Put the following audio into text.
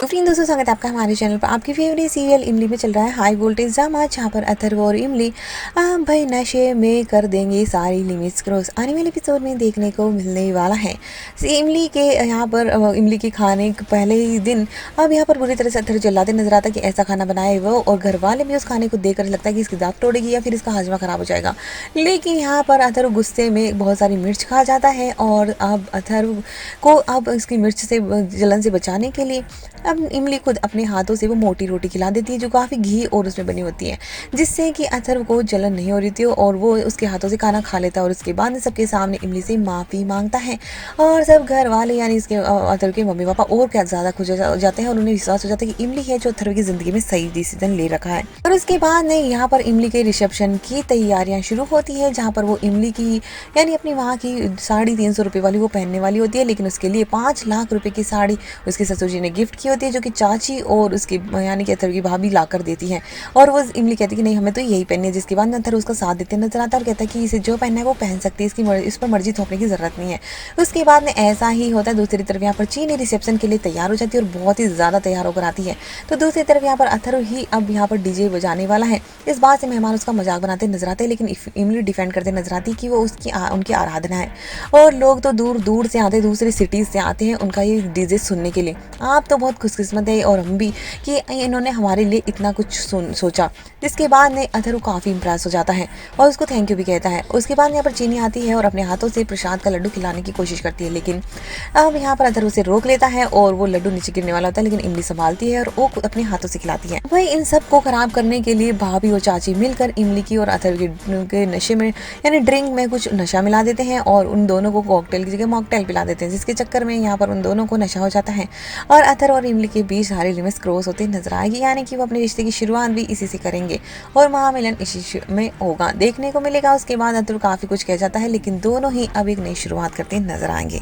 Friend दोस्तों, स्वागत है आपका हमारे चैनल पर। आपकी फेवरेट सीरियल इमली में चल रहा है हाई वोल्टेज ड्रामा, जहाँ पर अथर्व और इमली भाई नशे में कर देंगे सारी लिमिट्स क्रॉस। आने वाले एपिसोड में देखने को मिलने वाला है। इमली के यहाँ पर इमली के खाने के पहले ही दिन अब यहाँ पर बुरी तरह से अथर्व चिल्लाते नजर आता है कि ऐसा खाना बनाए वो, और घर वाले भी उस खाने को देखकर लगता है कि इसकी दांत तोड़ेगी या फिर इसका हाजमा खराब हो जाएगा। लेकिन यहाँ पर अथर्व गुस्से में बहुत सारी मिर्च खा जाता है, और अब अथर्व को अब इसकी मिर्च से जलन से बचाने के लिए अब इमली खुद अपने हाथों से वो मोटी रोटी खिला देती है, जो काफ़ी घी और उसमें बनी होती है, जिससे कि अथर्व को जलन नहीं हो रही थी और वो उसके हाथों से खाना खा लेता है। और उसके बाद सबके सामने इमली से माफ़ी मांगता है, और सब घर वाले यानी इसके अथर्व के मम्मी पापा और क्या ज़्यादा खुश हो जाते हैं, और उन्हें विश्वास हो जाता है कि इमली है जो अथर्व की ज़िंदगी में सही डिसीजन ले रखा है। और उसके बाद ने यहाँ पर इमली के रिसेप्शन की तैयारियाँ शुरू होती है, जहाँ पर वो इमली की यानी अपनी वहाँ की 350 रुपये वाली वो पहनने वाली होती है, लेकिन उसके लिए 5 लाख रुपए की साड़ी उसके ससुर जी ने गिफ्ट की होती है, जो कि चाची और उसकी यानी कि अथर्व की भाभी ला कर देती है। और वो इमली कहती है कि नहीं, हमें तो यही पहननी है, जिसके बाद अथर्व उसका साथ देते नजर आता है और कहता है कि इसे जो पहनना है वो पहन सकती है, इस पर मर्जी थोपने की जरूरत नहीं है। उसके बाद में ऐसा ही होता है। दूसरी तरफ यहाँ पर चीनी रिसेप्शन के लिए तैयार हो जाती है और बहुत ही ज़्यादा तैयार होकर आती है। तो दूसरी तरफ यहाँ पर अथर्व ही अब यहाँ पर डीजे बजाने वाला है। इस बात से मेहमान उसका मजाक बनाते नजर आते हैं, लेकिन इमली डिफेंड करते नजर आती है कि वो उनकी आराधना है, और लोग तो दूर दूर से आते हैं, दूसरी सिटीज़ से आते हैं उनका ये डीजे सुनने के लिए। आप तो बहुत खुशकिस्मत है और हम भी कि इन्होंने हमारे लिए इतना कुछ सोचा। जिसके बाद ने अथर्व काफ़ी इंप्रेस हो जाता है और उसको थैंक यू भी कहता है। उसके बाद यहाँ पर चीनी आती है और अपने हाथों से प्रसाद का लड्डू खिलाने की कोशिश करती है, लेकिन अब यहाँ पर अथर्व उसे रोक लेता है और वो लड्डू नीचे गिरने वाला होता है, लेकिन इमली संभालती है और वो अपने हाथों से खिलाती है। वही इन सब को खराब करने के लिए भाभी और चाची मिलकर इमली की और अथर्व के नशे में यानी ड्रिंक में कुछ नशा मिला देते हैं, और उन दोनों को कॉकटेल की जगह मॉकटेल पिला देते हैं, जिसके चक्कर में यहाँ पर उन दोनों को नशा हो जाता है और अथर्व और इमली के बीच सारी लिमिट्स क्रॉस होते नजर आएगी। यानी कि वो अपने रिश्ते की शुरुआत भी इसी से करेंगे और महामिलन इसी में होगा, देखने को मिलेगा। उसके बाद अथर्व काफी कुछ कह जाता है, लेकिन दोनों ही अब एक नई शुरुआत करते नजर आएंगे।